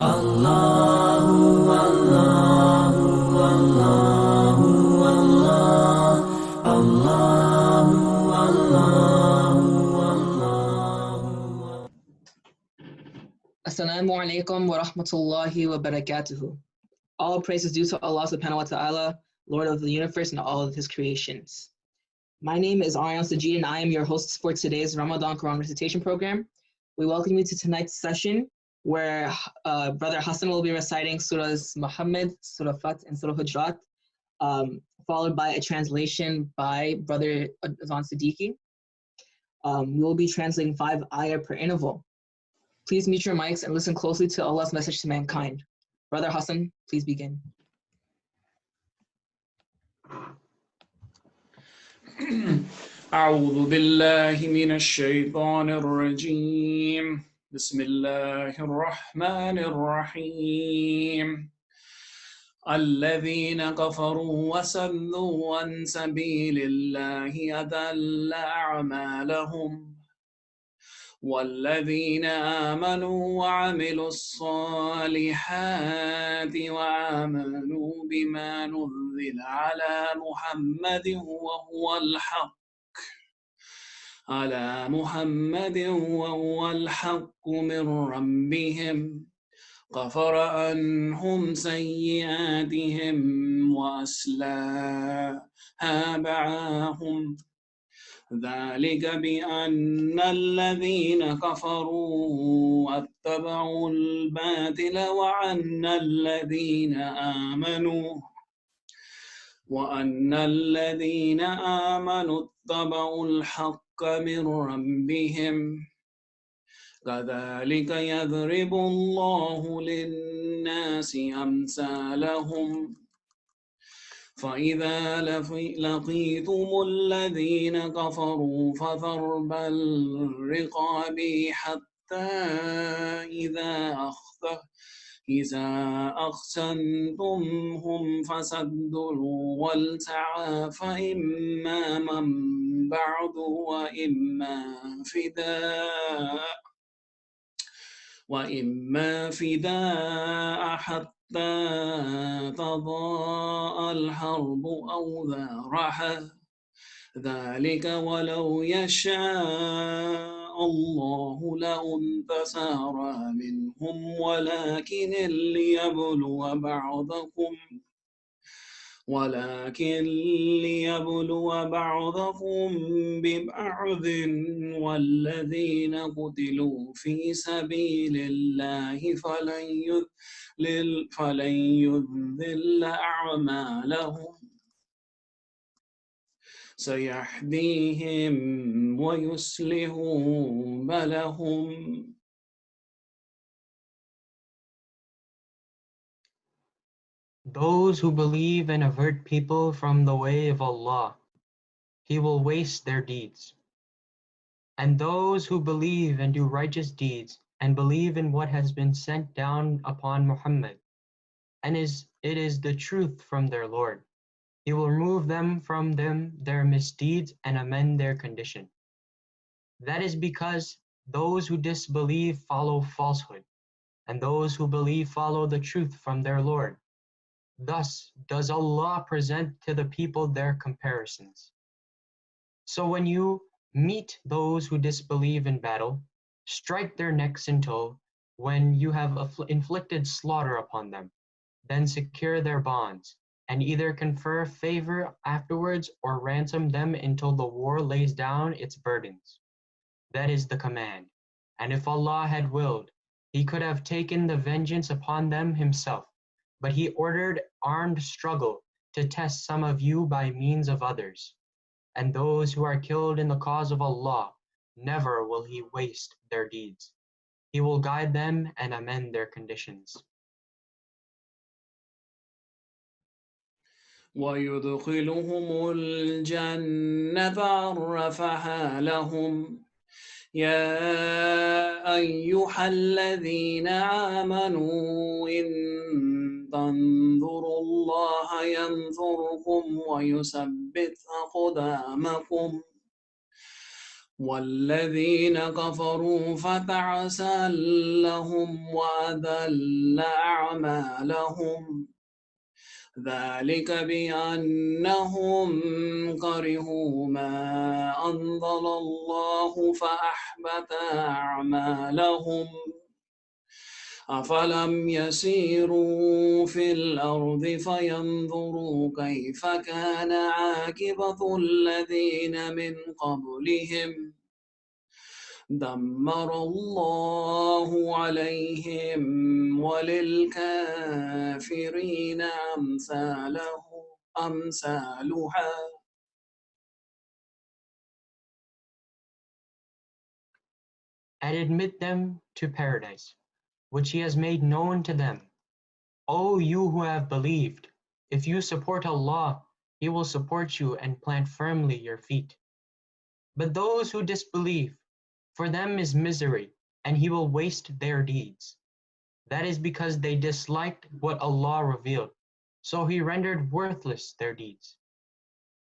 Allahu Allahu Allahu Allah Allahu Allahu Allah. Assalamu alaikum wa rahmatullahi wa barakatuhu. All praise is due to Allah subhanahu wa ta'ala, Lord of the universe and all of his creations. My name is Aryan Sajid and I am your host for today's Ramadan Quran recitation program. We welcome you to tonight's session where Brother Hassan will be reciting Surahs Muhammad, Surah Fat, and Surah Hujurat, followed by a translation by Brother Azan Siddiqui. We will be translating 5 ayah per interval. Please mute your mics and listen closely to Allah's message to mankind. Brother Hassan, please begin. أعوذ بالله من الشيطان الرجيم بسم الله الرحمن الرحيم الذين كفروا وصدوا عن سبيل الله أضل أعمالهم والذين آمنوا وعملوا الصالحات وآمنوا بما نزل على محمد وهو الحق من ربهم غفر عنهم سيئاتهم وأصلح بالهم ذلك بأن الذين كفروا اتبعوا الباطل وأن الذين آمنوا اتبعوا الحق من ربهم كذلك يضرب الله للناس أمثالهم فإذا لقيتم الذين كفروا فضرب الرقاب حتى إذا أخشنتمهم فسدوا الوالتعى فإما من بعد وإما فداء حتى تضاء الحرب أو ذارها ذلك ولو يشاء الله لانتصر منهم ولكن ليبلو بعضكم ببعض والذين قتلوا في سبيل الله فلن يذل أعمالهم سيهديهم ويصلح بالهم. Those who believe and avert people from the way of Allah, He will waste their deeds. And those who believe and do righteous deeds and believe in what has been sent down upon Muhammad, and it is the truth from their Lord, He will remove from them their misdeeds and amend their condition. That is because those who disbelieve follow falsehood, and those who believe follow the truth from their Lord. Thus does Allah present to the people their comparisons. So when you meet those who disbelieve in battle, strike their necks until when you have inflicted slaughter upon them, then secure their bonds, and either confer favor afterwards or ransom them until the war lays down its burdens. That is the command. And if Allah had willed, He could have taken the vengeance upon them Himself. But He ordered armed struggle to test some of you by means of others. And those who are killed in the cause of Allah, never will He waste their deeds. He will guide them and amend their conditions. ويدخلهم الجنة عرفها لهم يا أيها الذين آمنوا إن تنظروا الله ينظركم ويثبت أقدامكم والذين كفروا فتعسا لهم وأذل أعمالهم ذلك بأنهم كرهوا ما أنزل الله فأحبط أعمالهم أفلم يسيروا في الأرض فينظروا كيف كان عاقبة الذين من قبلهم دمر الله عليهم وللكافرين أمثالها. And admit them to paradise, which he has made known to them. O you who have believed, if you support Allah, he will support you and plant firmly your feet. But those who disbelieve, for them is misery, and he will waste their deeds. That is because they disliked what Allah revealed, so he rendered worthless their deeds.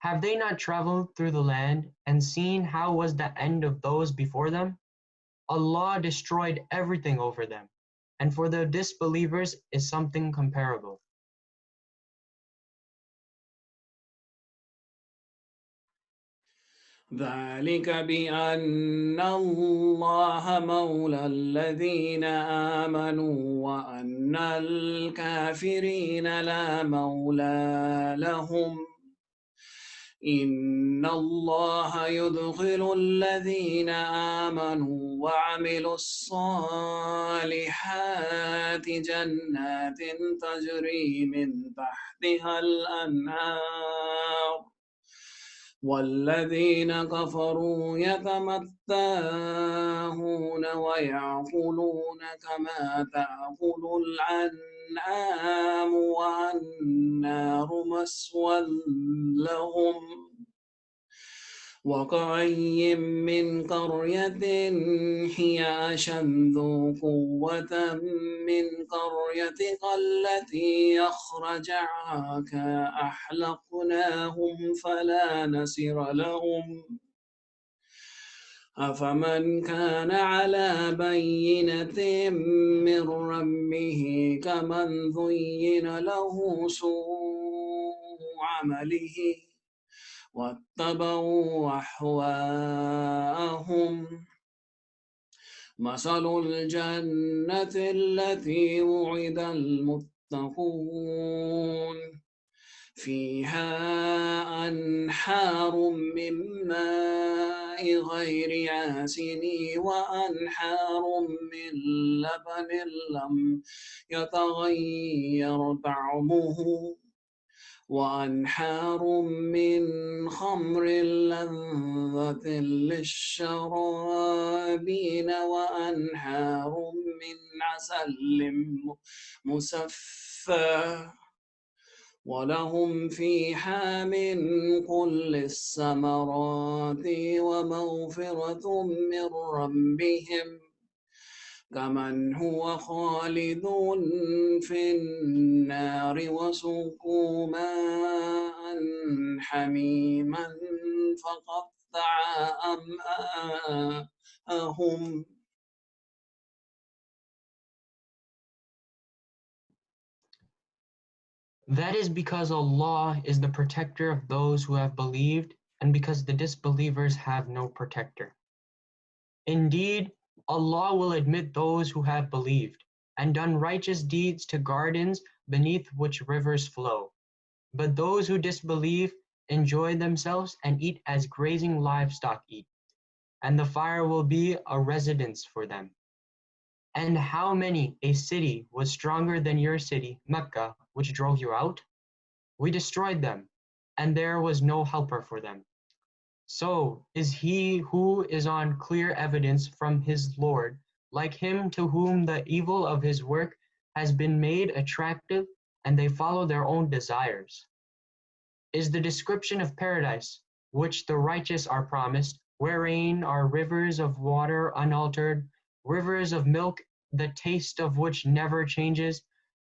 Have they not traveled through the land and seen how was the end of those before them? Allah destroyed everything over them, and for the disbelievers is something comparable. ذلك بأن الله مولى الذين آمنوا وأن الكافرين لا مولى لهم إن الله يدخل الذين آمنوا وعملوا الصالحات جنات تجري من تحتها الأنهار والذين كفروا يتمتعون ويأكلون كما تأكل الأنعام والنار مسوى لهم وكأي من قرية هي أشد قوة من قريتك التي أخرجتك أهلكناهم فلا نصير لهم أفمن كان على بينة من ربه كمن زين له سوء عمله واتبعوا أهواءهم مثل الجنة التي وعد المتقون فيها أنهار من ماء غير آسن وأنهار من لبن لم يتغير طعمه وأنهار من خمر لذة للشرابين وأنهار من عسل مصفى ولهم فيها من كل الثمرات ومغفرة من ربهم كمن هو خالد في النار وسقوا ماء حميما فقطع أمعاءهم. That is because Allah is the protector of those who have believed, and because the disbelievers have no protector. Indeed, Allah will admit those who have believed and done righteous deeds to gardens beneath which rivers flow. But those who disbelieve enjoy themselves and eat as grazing livestock eat, and the fire will be a residence for them. And how many a city was stronger than your city, Mecca, which drove you out? We destroyed them, and there was no helper for them. So is he who is on clear evidence from his Lord, like him to whom the evil of his work has been made attractive, and they follow their own desires. Is the description of paradise, which the righteous are promised, wherein are rivers of water unaltered, rivers of milk, the taste of which never changes,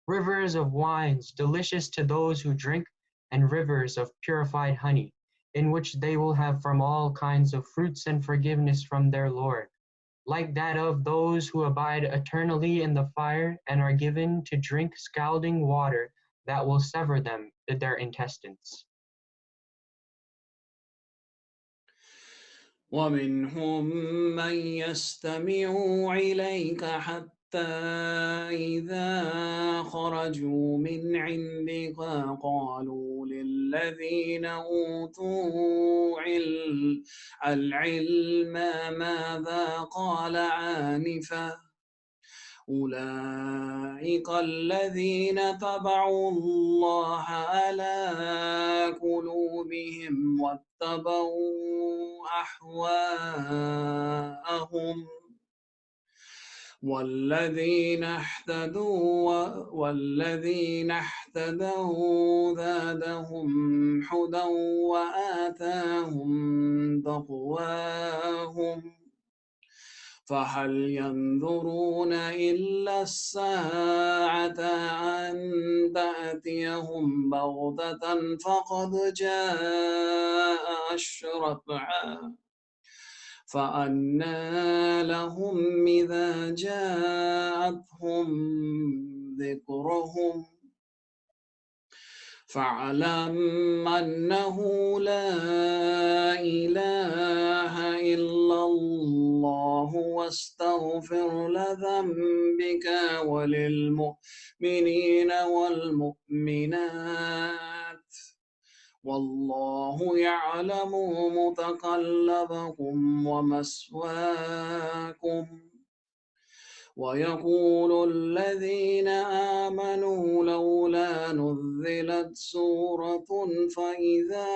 rivers of wines delicious to those who drink, and rivers of purified honey, in which they will have from all kinds of fruits and forgiveness from their Lord, like that of those who abide eternally in the fire and are given to drink scalding water that will sever them in their intestines. ومنهم من يستمع إليك حتى إذا خرجوا من عندك قالوا للذين أوتوا العلم ماذا قال آنفا أولئك الذين تبعوا الله على قلوبهم واتبعوا أهواءهم والذين اهتدوا زادهم هدى وآتاهم تقواهم فهل ينظرون إلا الساعة أن تأتيهم بغتة فقد جاء أشرطها فأنى لهم إذا جاءتهم ذكرهم فاعلم أنه لا إله إلا الله واستغفر لذنبك وللمؤمنين والمؤمنات والله يعلم متقلبكم ومثواكم ويقول الذين آمنوا لولا نزلت سورة فإذا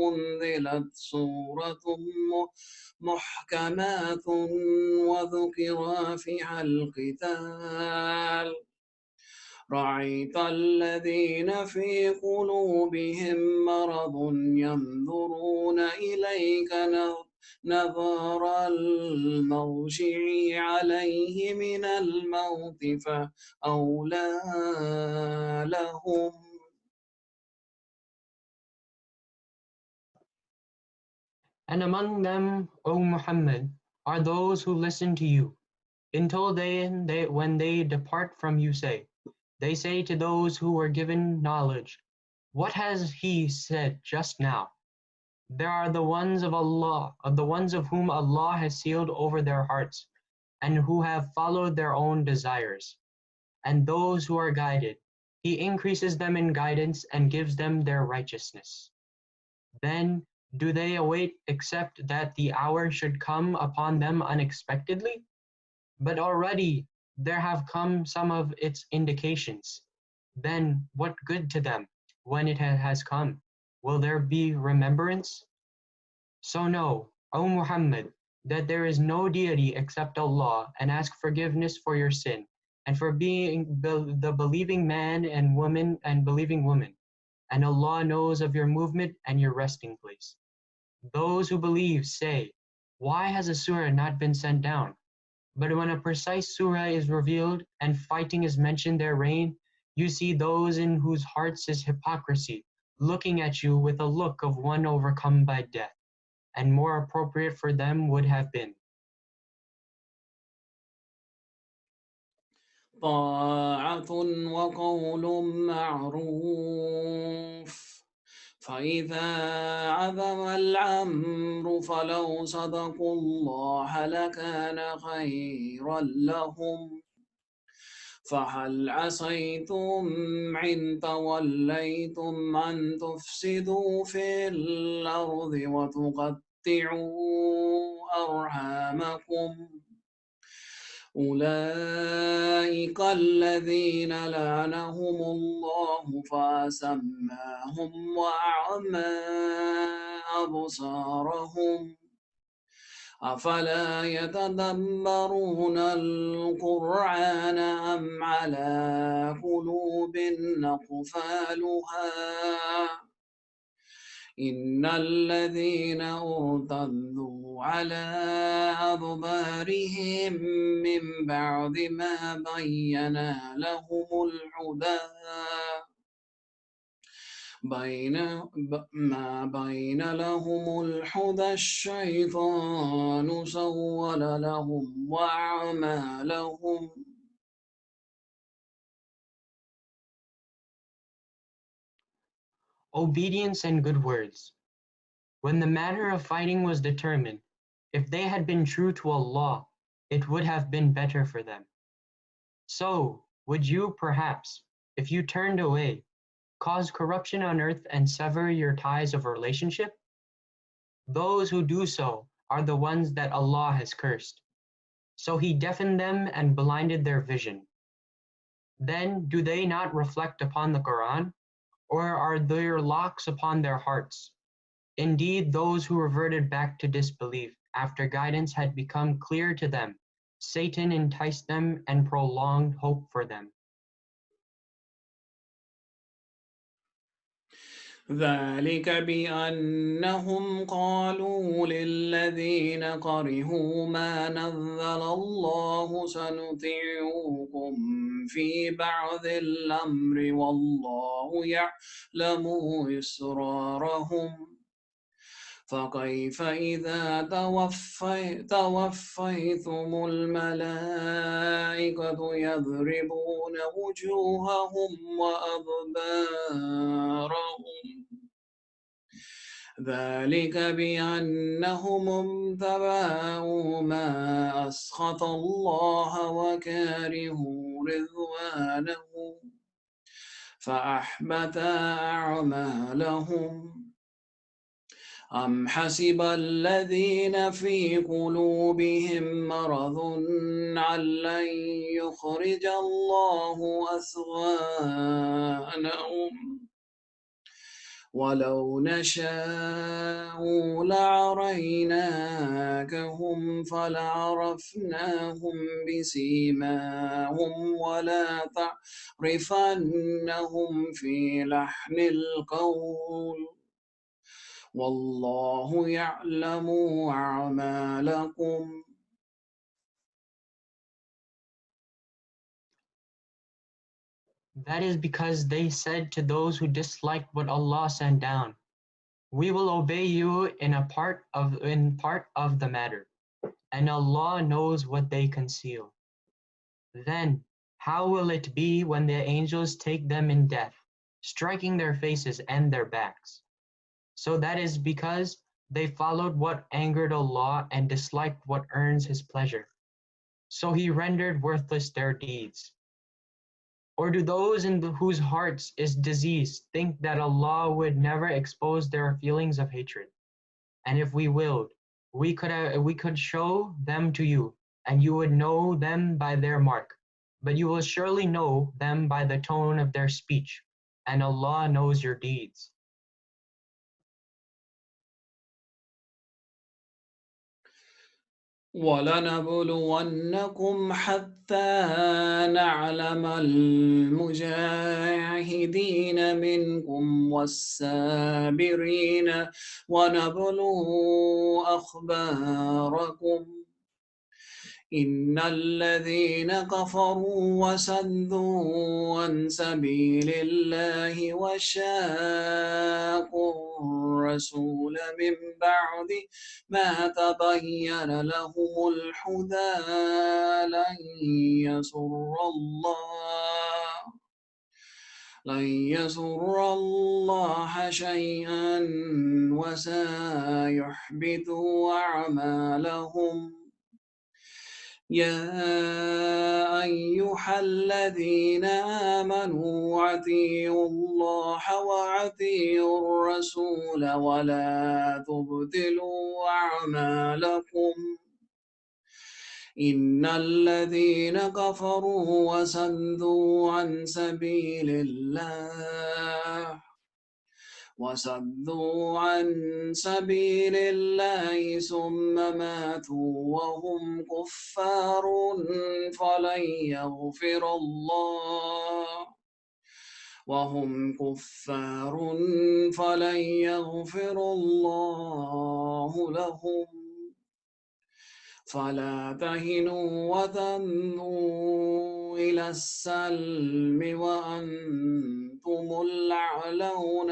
أنزلت سورة محكمات وذكر فيها القتال رأيت الذين في قلوبهم مرض ينظرون إليك نظر المرجع عليه من الموت فأولى لهم. And among them, O Muhammad, are those who listen to you, until when they depart from you they say to those who were given knowledge, what has he said just now? There are the ones of Allah, of the ones of whom Allah has sealed over their hearts, and who have followed their own desires. And those who are guided, He increases them in guidance and gives them their righteousness. Then do they await except that the hour should come upon them unexpectedly? But already there have come some of its indications. Then what good to them when it has come? Will there be remembrance? So know, O Muhammad, that there is no deity except Allah, and ask forgiveness for your sin, and for being the believing man and woman and believing woman. And Allah knows of your movement and your resting place. Those who believe say, why has a surah not been sent down? But when a precise surah is revealed and fighting is mentioned therein, you see those in whose hearts is hypocrisy, looking at you with a look of one overcome by death, and more appropriate for them would have been. طاعة وقول معروف فإذا عظم الأمر فلو صدقوا الله لكان خيرا لهم فهل عصيتم إن توليتم أن تفسدوا في الأرض وتقطعوا أرحامكم أولئك الذين لعنهم الله فأسماهم وأعمى أبصارهم أفلا يتدبرون القرآن أم على قلوب أقفالها إن الذين ارتدوا على أدبارهم من بعد ما بينا لهم الهدى ما بين لهم الحدى الشيطان سول لهم وأعمالهم. Obedience and good words. When the matter of fighting was determined, if they had been true to Allah, it would have been better for them. So, would you perhaps, if you turned away, cause corruption on earth and sever your ties of relationship? Those who do so are the ones that Allah has cursed. So He deafened them and blinded their vision. Then do they not reflect upon the Quran? Or are there locks upon their hearts? Indeed, those who reverted back to disbelief after guidance had become clear to them, Satan enticed them and prolonged hope for them. ذلك بأنهم قالوا للذين كرهوا ما نزل الله سنطيعكم في بعض الأمر والله يعلم إسرارهم فكيف إذا توفيتم الملائكة يضربون وجوههم وأدبارهم ذلك بأنهم اتبعوا ما أسخط الله وكارهوا رضوانه فأحبط أعمالهم أم حسب الذين في قلوبهم مرض أن لن يخرج الله أثغانهم ولو نشاء لعريناكهم فلعرفناهم بسيماهم ولا تعرفنهم في لحن القول والله يعلم أعمالكم. That is because they said to those who disliked what Allah sent down, "We will obey you in part of the matter, and Allah knows what they conceal." Then, how will it be when the angels take them in death, striking their faces and their backs? So that is because they followed what angered Allah and disliked what earns His pleasure. So He rendered worthless their deeds. Or do those whose hearts is disease think that Allah would never expose their feelings of hatred? And if we willed, we could show them to you, and you would know them by their mark. But you will surely know them by the tone of their speech, and Allah knows your deeds. ولنبلونكم حتى نعلم المجاهدين منكم والسابرين ونبلو أخباركم إن الذين كفروا وصدوا عن سبيل الله وشاقوا الرسول من بعد ما تبين لهم الهدى لن يسر الله شيئا وسيحبط أعمالهم. يا أيها الذين آمنوا أطيعوا الله وأطيعوا الرسول ولا تبطلوا أعمالكم إن الذين كفروا وصدوا عن سبيل الله ثم ماتوا وهم كفار فلن يغفر الله لهم فلا تهنوا وتمنوا إلى السلم وأنتم الأعلون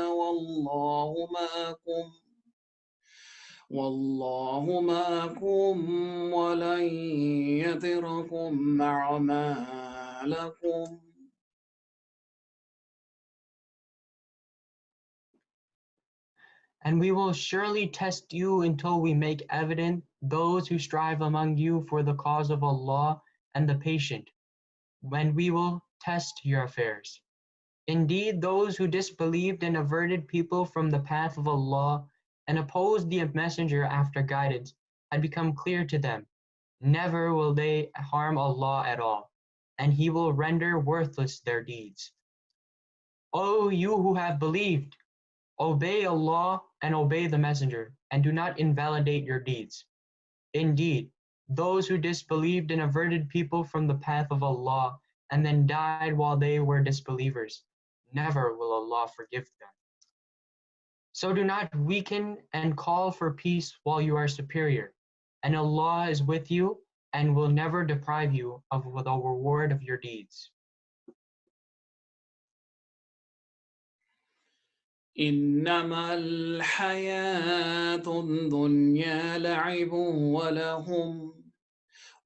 والله معكم ولن يتركم أعمالكم. And we will surely test you until we make evident those who strive among you for the cause of Allah and the patient, when we will test your affairs. Indeed, those who disbelieved and averted people from the path of Allah and opposed the messenger after guidance had become clear to them. Never will they harm Allah at all, and He will render worthless their deeds. O you who have believed, obey Allah and obey the messenger, and do not invalidate your deeds. Indeed, those who disbelieved and averted people from the path of Allah and then died while they were disbelievers, never will Allah forgive them. So do not weaken and call for peace while you are superior, and Allah is with you and will never deprive you of the reward of your deeds. إنما الحياة الدنيا لعب ولهم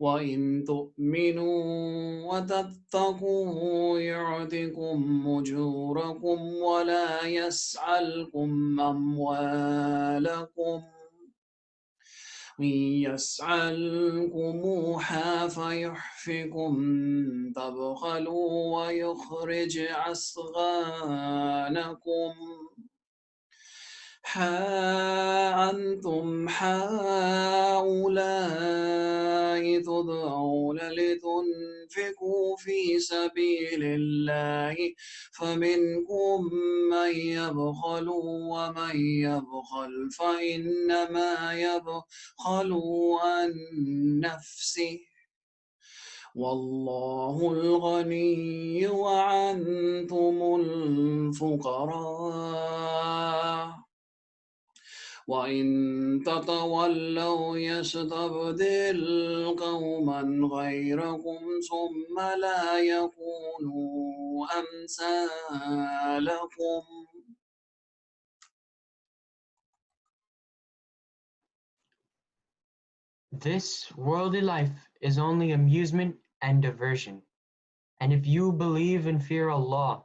وإن تؤمنوا وتتقوا يعطكم أجوركم ولا يسألكم أموالكم إن يسألكموها فيحفكم تبخلوا ويخرج أصغانكم ها أنتم هؤلاء تدعون لتنفقوا في سبيل الله فمنكم من يبخل ومن يبخل فإنما يبخل عن نفسه والله الغني وأنتم الفقراء وإن تتولوا يستبدل قوما غيركم ثم لا يكونوا أمثالكم. This worldly life is only amusement and diversion. And if you believe and fear Allah,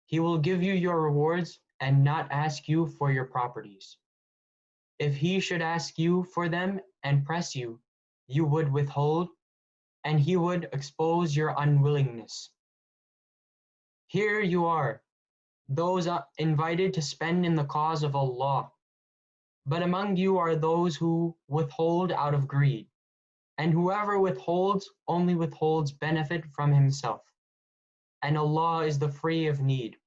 He will give you your rewards and not ask you for your properties. If He should ask you for them and press you, you would withhold, and He would expose your unwillingness. Here you are, those invited to spend in the cause of Allah. But among you are those who withhold out of greed, and whoever withholds only withholds benefit from himself. And Allah is the free of need,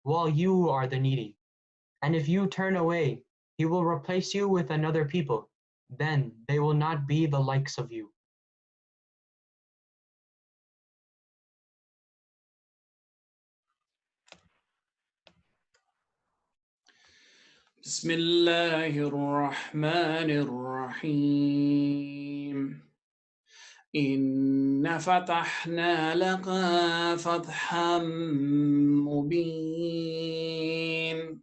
while you are the needy. And if you turn away, He will replace you with another people. Then they will not be the likes of you. بسم الله الرحمن الرحيم إن فتحنا لك فتحا مبين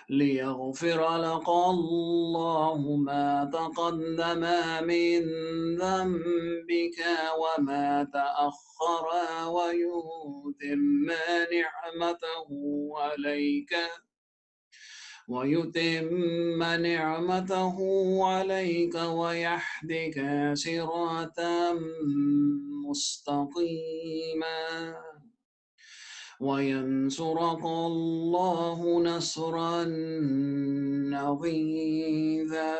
ليغفر لك الله ما تقدم من ذنبك وما تأخر ويتم نعمته عليك ويهدك صراطا مستقيما وينصرك الله نصرا عظيما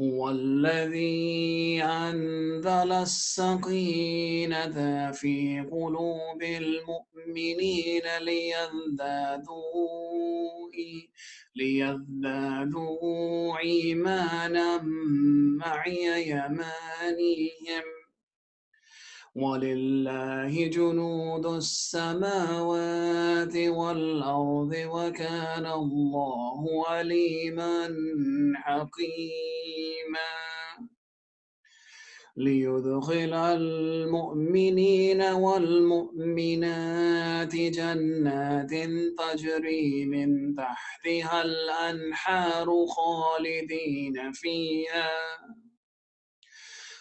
هو الذي أنزل السكينة في قلوب المؤمنين ليزدادوا إيمانا مع إيمانهم ولله جنود السماوات والأرض وكان الله عليما حكيما ليدخل المؤمنين والمؤمنات جنات تجري من تحتها الأنهار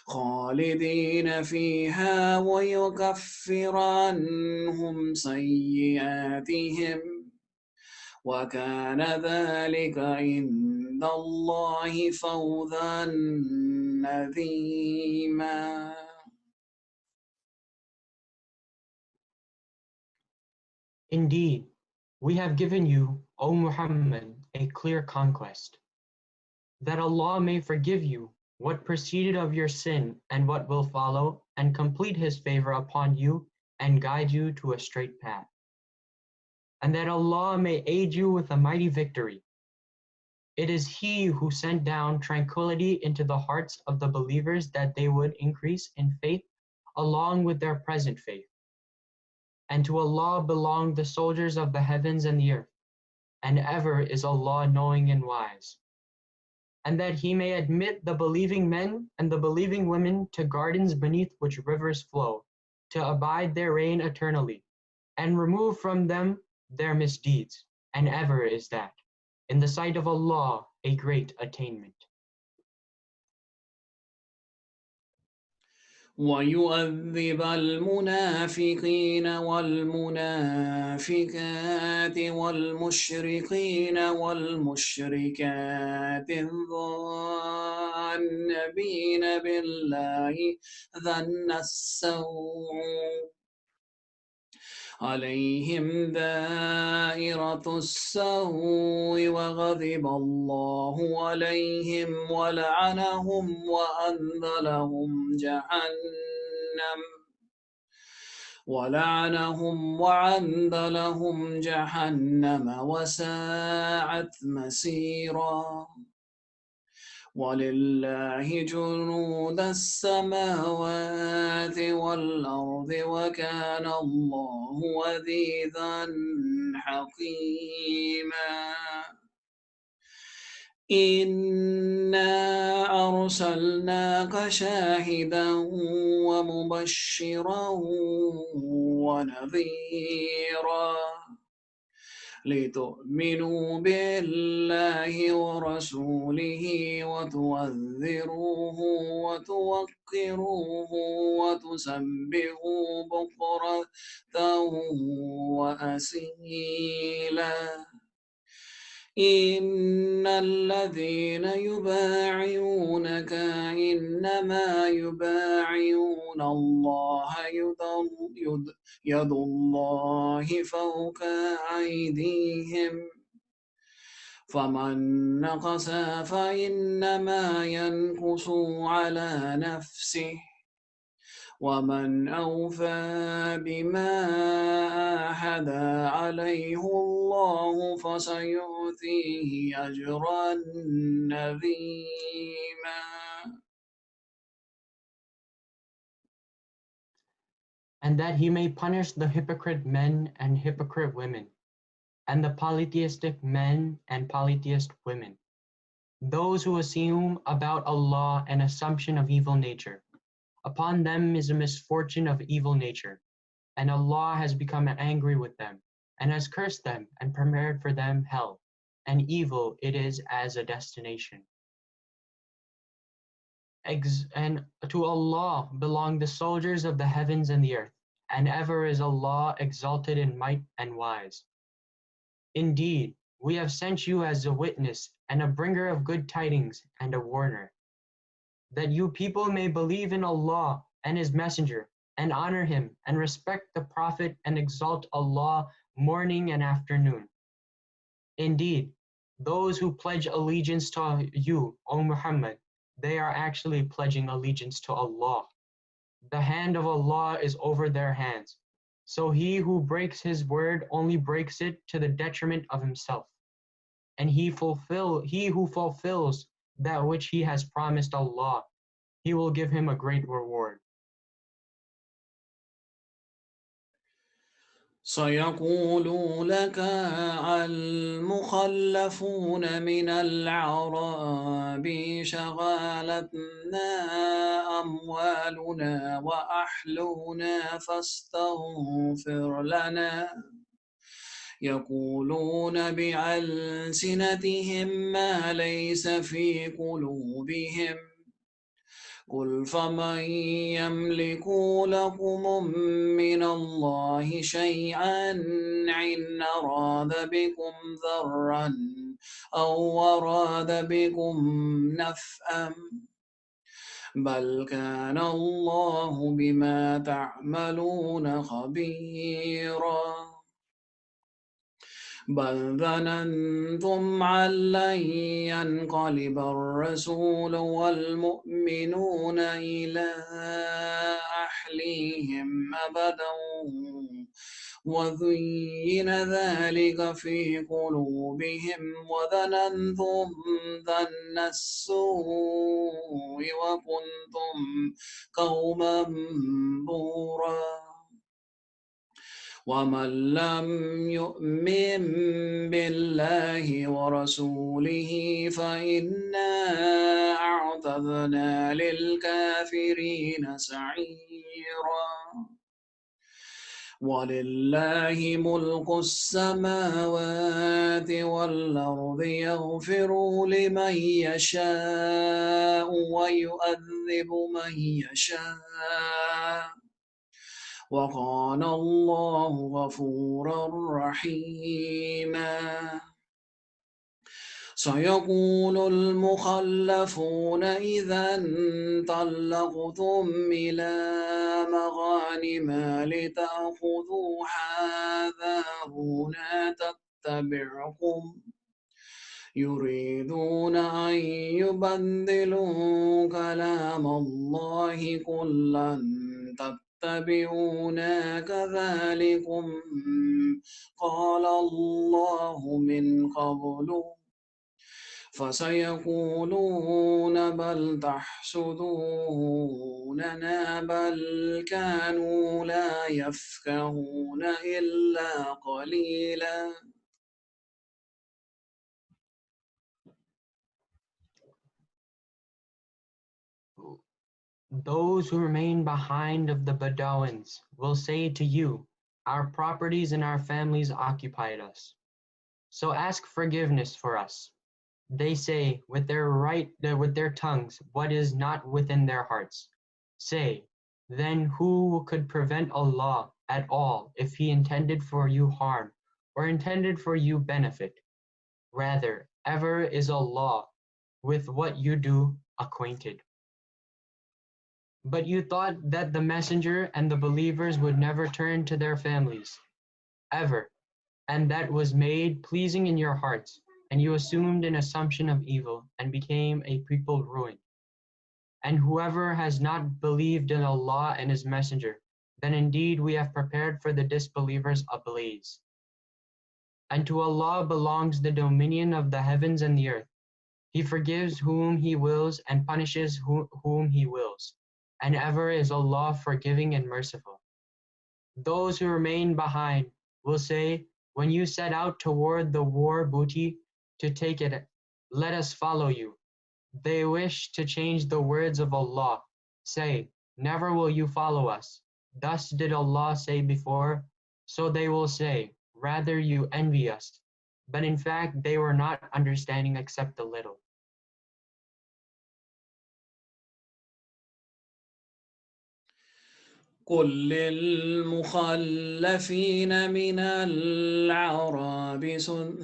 خالدين فيها ويكفر عنهم سيئاتهم وكان ذلك عند الله فوزا عظيما. Indeed, we have given you, O Muhammad, a clear conquest, that Allah may forgive you what preceded of your sin and what will follow, and complete His favor upon you and guide you to a straight path. And that Allah may aid you with a mighty victory. It is He who sent down tranquility into the hearts of the believers that they would increase in faith along with their present faith. And to Allah belong the soldiers of the heavens and the earth, and ever is Allah knowing and wise. And that He may admit the believing men and the believing women to gardens beneath which rivers flow, to abide therein eternally, and remove from them their misdeeds, and ever is that, in the sight of Allah, a great attainment. ويؤذب المنافقين والمنافقات والمشركين والمشركات الظانين بالله ظن السوء عليهم دائرة السوء وغضب الله عليهم وعند لهم جهنم وساءت مسيرا. ولله جنود السماوات والأرض وكان الله عزيزا حكيما. إنا أرسلناك شاهدا ومبشرا ونذيرا لتؤمنوا بالله ورسوله وتوذروه وتوقروه وتسبحوه بكرة وأصيلا. إن الذين يبايعونك إنما يبايعون الله يد الله فوق أيديهم فمن نقص فإنما ينقص على نفسه ومن أوفى بما عاهد عليه الله فسيؤتيه أجرا عظيما. And that He may punish the hypocrite men and hypocrite women, and the polytheistic men and polytheist women, those who assume about Allah an assumption of evil nature. Upon them is a misfortune of evil nature, and Allah has become angry with them, and has cursed them and prepared for them hell, and evil it is as a destination. And to Allah belong the soldiers of the heavens and the earth, and ever is Allah exalted in might and wise. Indeed, we have sent you as a witness and a bringer of good tidings and a warner, that you people may believe in Allah and His Messenger, and honor Him, and respect the Prophet, and exalt Allah morning and afternoon. Indeed, those who pledge allegiance to you, O Muhammad, they are actually pledging allegiance to Allah. The hand of Allah is over their hands. So he who breaks his word only breaks it to the detriment of himself. And he who fulfills that which he has promised Allah, He will give him a great reward. سيقول لك المخلفون من الأعراب شغالتنا أموالنا وأهلنا فاستغفر لنا يقولون بألسنتهم ما ليس في قلوبهم قل فمن يملك لكم من الله شيئا إن أراد بكم ضرا أو أراد بكم نفعا بل كان الله بما تعملون خبيرا بل ظننتم أن لن ينقلب الرسول والمؤمنون إلى أهليهم أبدا وزين ذلك في قلوبهم وظننتم ظن السوء وكنتم قوما بورا ومن لم يؤمن بالله ورسوله فإنا أعتدنا للكافرين سعيرا ولله ملك السماوات والأرض يغفر لمن يشاء ويؤذب من يشاء وكان الله غفورا رحيما سيقول المخلفون إذا انطلقتم إلى مغانم لتأخذوها ذرونا تتبعكم يريدون أن يبدلوا كلام الله قل لن تتبعونا كذلكم قال الله من قبل فسيقولون بل تحسدوننا بل كانوا لا يفقهون إلا قليلا Those who remain behind of the Bedouins will say to you, our properties and our families occupied us. So ask forgiveness for us. They say with their tongues what is not within their hearts. Say, then who could prevent Allah at all if he intended for you harm or intended for you benefit? Rather, ever is Allah with what you do acquainted. But you thought that the messenger and the believers would never turn to their families, ever, and that was made pleasing in your hearts, and you assumed an assumption of evil and became a people ruined. And whoever has not believed in Allah and His Messenger, then indeed we have prepared for the disbelievers a blaze. And to Allah belongs the dominion of the heavens and the earth. He forgives whom He wills and punishes whom He wills. And ever is Allah forgiving and merciful. Those who remain behind will say, when you set out toward the war booty to take it, let us follow you. They wish to change the words of Allah. Say, never will you follow us. Thus did Allah say before, so they will say, rather you envy us. But in fact, they were not understanding except a little. قل للمخلفين من الأعراب ستدعون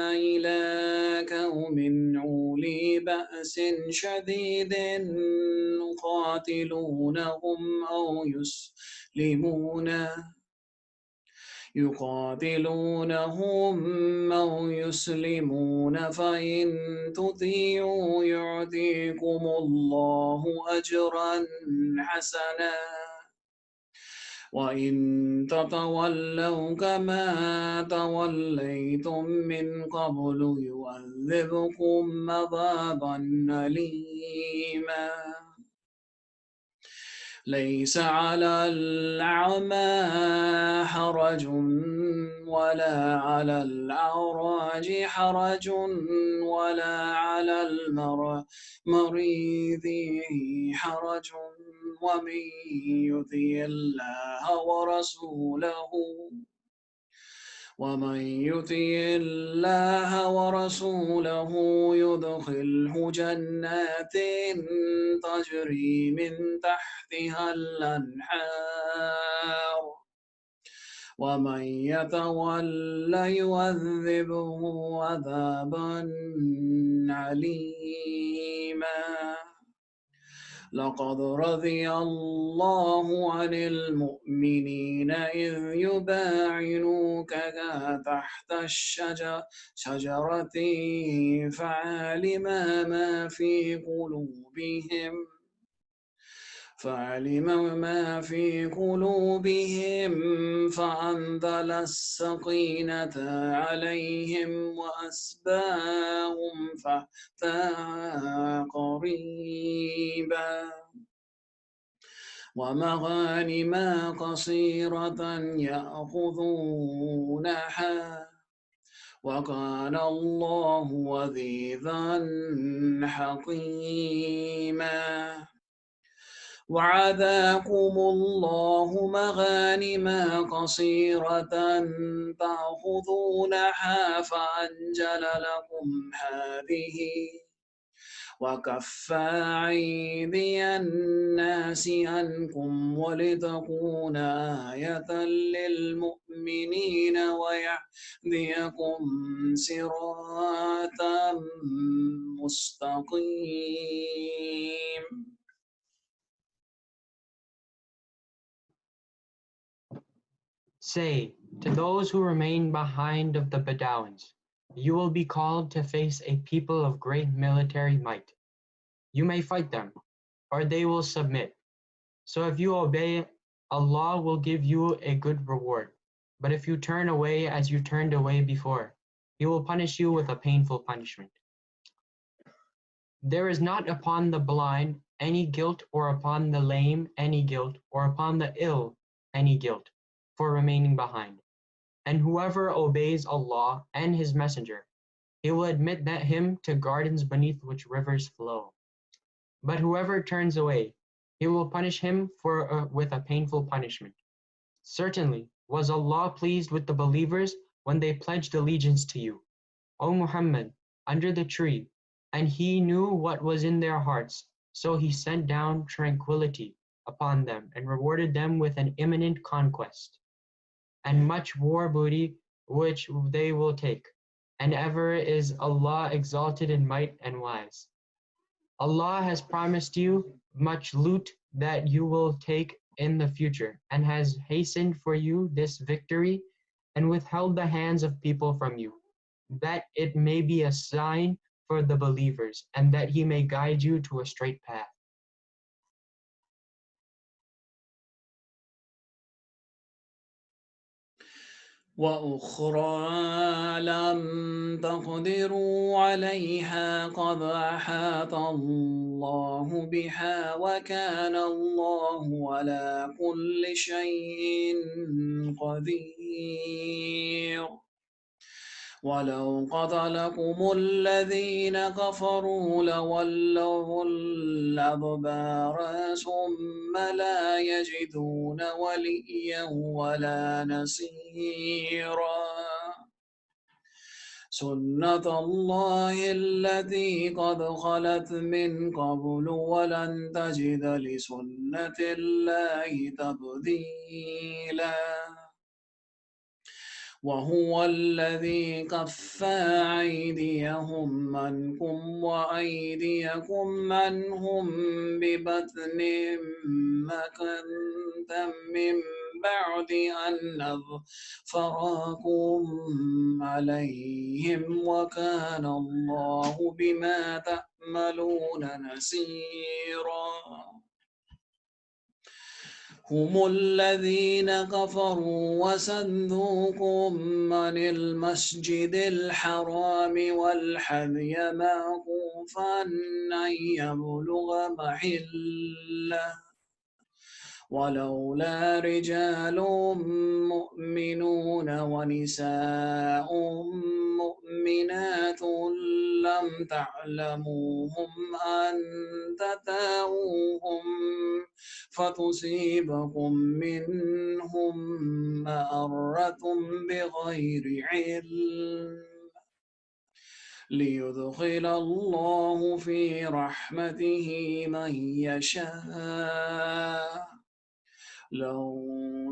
إلى قوم أولي بأس شديد يقاتلونهم أو يسلمون فإن تطيعوا يعطيكم الله أجرا حسنا وإن تتولوا كما توليتم من قبل يعذبكم عذابا أليما ليس على الأعمى حرج ولا على الأعراج حرج ولا على المريض حرج ومن يطع الله ورسوله يدخله جنات تجري من تحتها الأنهار ومن يتول يعذبه عذابا عليما لقد رضي الله عن المؤمنين إذ يبايعونك تحت الشجرة فعلم ما في قلوبهم فأنزل السكينة عليهم وأصابهم فتحا قريبا ومغانم قصيرة يأخذونها وكان الله عزيزا حكيما وعداكم الله مغانم قصيرة تأخذونها فأنجل لكم هذه وكف أيدي الناس عنكم ولتكون آية للمؤمنين ويهديكم صراطا مستقيم. Say to those who remain behind of the Bedouins, you will be called to face a people of great military might. You may fight them, or they will submit. So if you obey, Allah will give you a good reward. But if you turn away as you turned away before, He will punish you with a painful punishment. There is not upon the blind any guilt, or upon the lame any guilt, or upon the ill any guilt for remaining behind. And whoever obeys Allah and His Messenger, He will admit him to gardens beneath which rivers flow. But whoever turns away, He will punish him with a painful punishment. Certainly was Allah pleased with the believers when they pledged allegiance to you, O Muhammad, under the tree, and He knew what was in their hearts, so He sent down tranquility upon them and rewarded them with an imminent conquest and much war booty which they will take. And ever is Allah exalted in might and wise. Allah has promised you much loot that you will take in the future, and has hastened for you this victory, and withheld the hands of people from you, that it may be a sign for the believers, and that He may guide you to a straight path. وأخرى لم تقدروا عليها قد أحاط الله بها وكان الله على كل شيء قدير ولو قتلكم الذين كفروا لولوا الأدبار ثم لا يجدون وليا ولا نصيرا سنة الله التي قد خلت من قبل ولن تجد لسنة الله تبديلا وهو الذي كف أيديهم عنكم وأيديكم عنهم ببطن مكة من بعد أن أظفركم عليهم وكان الله بما تعملون بصيرا هم الذين كفروا وصدوكم عن المسجد الحرام والهدي معكوفا أن يبلغ محله ولولا رجال مؤمنون ونساء مؤمنات لم تعلموهم أن تطاؤوهم فتصيبكم منهم مَأَرَّةٌ بغير علم ليدخل الله في رحمته من يشاء لو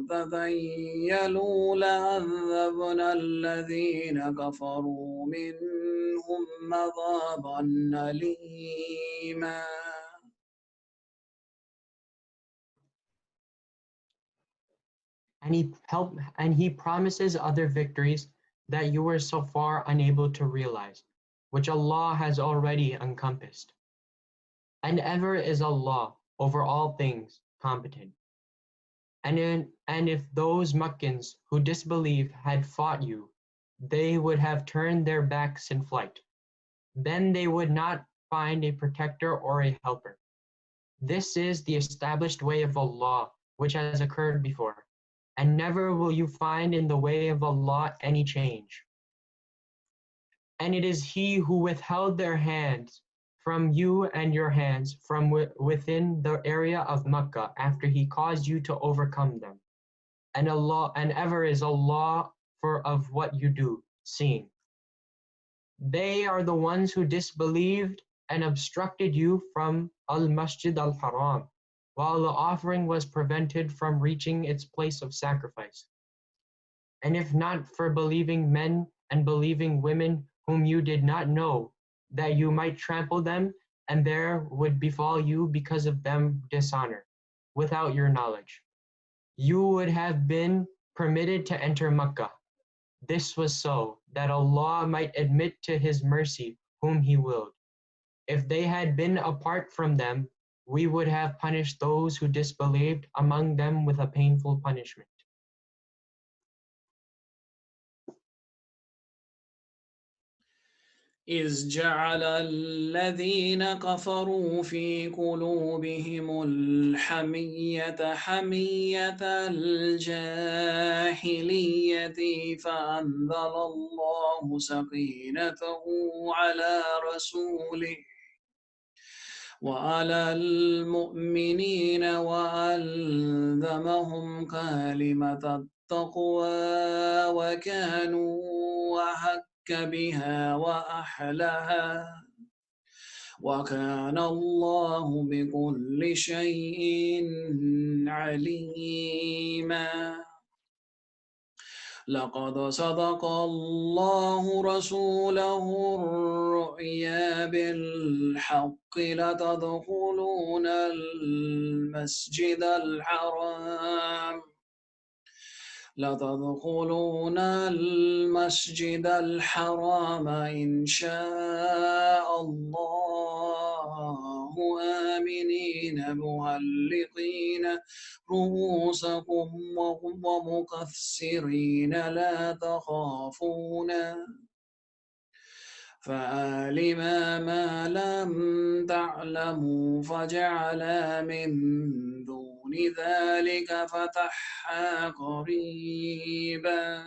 تزيلوا لعذبنا الذين كفروا منهم عذابا أليما. And he promises other victories that you were so far unable to realize, which Allah has already encompassed. And ever is Allah over all things competent. And if those Meccans who disbelieve had fought you, they would have turned their backs in flight. Then they would not find a protector or a helper. This is the established way of Allah, which has occurred before, and never will you find in the way of Allah any change. And it is He who withheld their hands from you and your hands from within the area of Mecca after He caused you to overcome them. And ever is Allah for of what you do, seeing. They are the ones who disbelieved and obstructed you from al-Masjid al-Haram, while the offering was prevented from reaching its place of sacrifice. And if not for believing men and believing women whom you did not know, that you might trample them, and there would befall you because of them dishonor, without your knowledge. You would have been permitted to enter Mecca. This was so that Allah might admit to His mercy whom He willed. If they had been apart from them, we would have punished those who disbelieved among them with a painful punishment. إذ جعل الذين كفروا في قلوبهم الحمية حمية الجاهلية فأنزل الله سكينته على رسوله وعلى المؤمنين وألزمهم كلمة التقوى وكانوا أحق بها وأحلها وكان الله بكل شيء عليما. لقد صدق الله رسوله الرؤيا بالحق لتدخلون المسجد الحرام إن شاء الله آمنين محلقين رؤوسكم ومقصرين لا تخافون فعلم ما لم تعلموا فجعل من دون ذلك فتحا قريبا.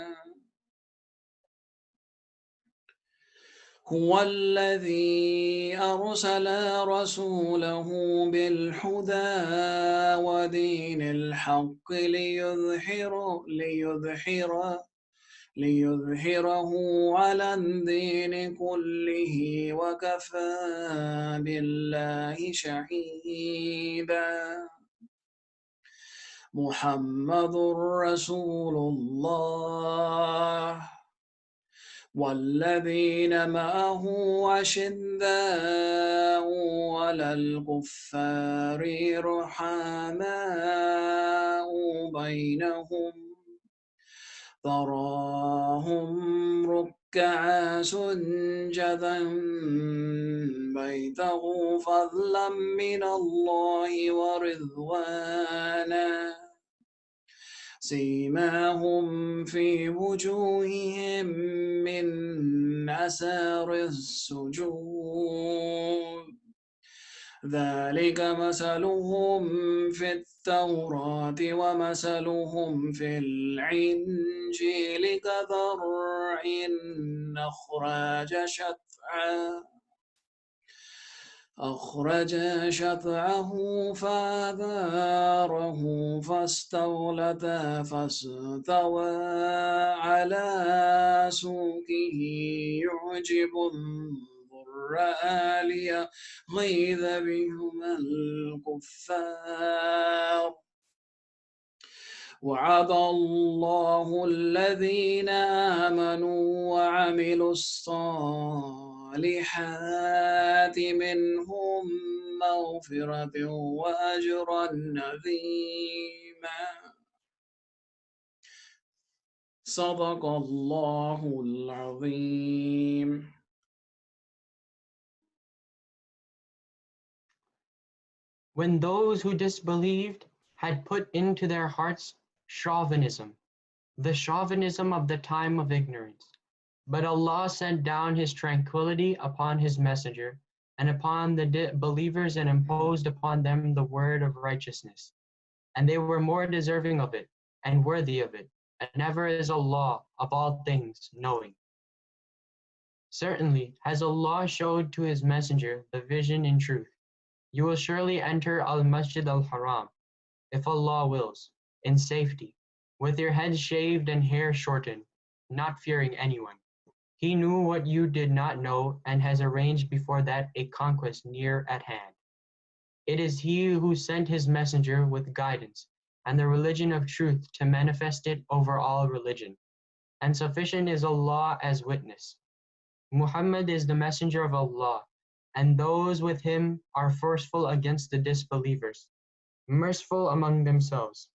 هو الذي أرسل رسوله بالهدى ودين الحق ليظهره على الدين كله وكفى بالله شهيدا. محمد رسول الله والذين معه أشداء على الكفار رحماء بينهم تراهم ركعا سجدا بيتغوا فضلا من الله ورضوانا سيماهم في وجوههم من أثر السجود ذلك مثلهم في التوراة ومثلهم في الإنجيل كزرع أخرج شطعه فآذاره فاستوى على سوقه يعجب الضراء ليغيظ بهم الكفار وعد الله الذين آمنوا وعملوا الصالحات منهم مغفرة وأجرا عظيما صدق الله العظيم. When those who disbelieved had put into their hearts chauvinism, the chauvinism of the time of ignorance, but Allah sent down His tranquility upon His messenger and upon the believers and imposed upon them the word of righteousness. And they were more deserving of it and worthy of it, and ever is Allah of all things knowing. Certainly has Allah showed to His messenger the vision in truth. You will surely enter al-Masjid al-Haram, if Allah wills, in safety, with your heads shaved and hair shortened, not fearing anyone. He knew what you did not know and has arranged before that a conquest near at hand. It is He who sent His messenger with guidance and the religion of truth to manifest it over all religion. And sufficient is Allah as witness. Muhammad is the messenger of Allah, and those with him are forceful against the disbelievers, merciful among themselves.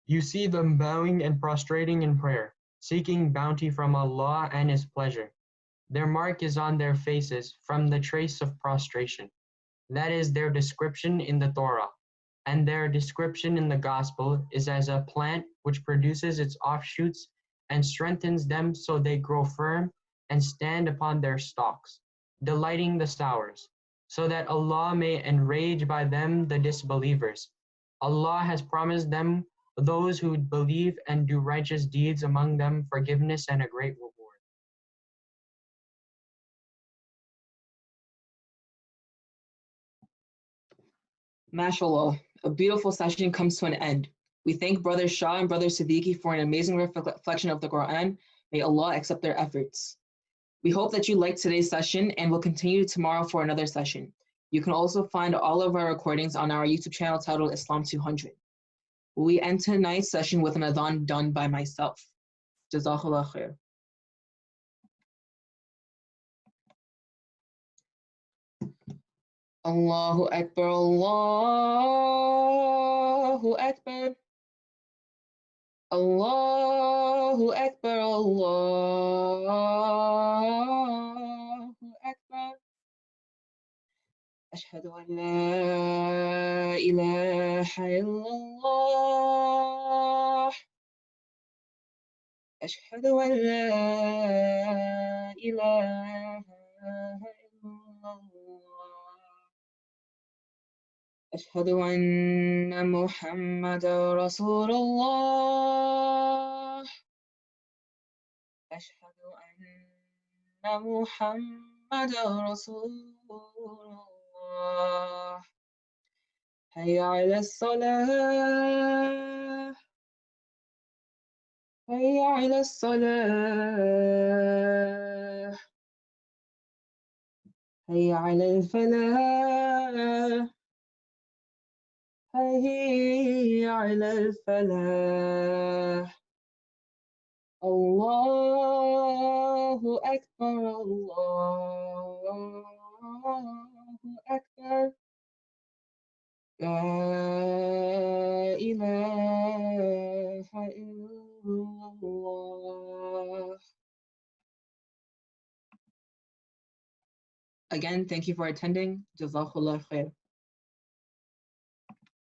You see them bowing and prostrating in prayer, seeking bounty from Allah and His pleasure. Their mark is on their faces from the trace of prostration. That is their description in the Torah, and their description in the Gospel is as a plant which produces its offshoots and strengthens them so they grow firm and stand upon their stalks, delighting the sowers, so that Allah may enrage by them the disbelievers. Allah has promised them, those who believe and do righteous deeds among them, forgiveness and a great reward. MashaAllah, a beautiful session comes to an end. We thank Brother Shah and Brother Siddiqui for an amazing reflection of the Quran. May Allah accept their efforts. We hope that you liked today's session and will continue tomorrow for another session. You can also find all of our recordings on our YouTube channel titled Islam 200. We end tonight's session with an adhan done by myself. Jazakallah khair. Allahu Akbar, Allahu Akbar. Allahu Akbar, Allahu Akbar. أشهد أن لا إله إلا الله. أشهد أن لا إله إلا الله. أشهد أن محمدا رسول الله. أشهد أن محمدا رسول الله. حي على الصلاة. حي على الصلاة. حي على الفلاح. حي على الفلاح. الله أكبر، الله أكبر. لا إله إلا الله. Again, thank you for attending. Jazakallah khair.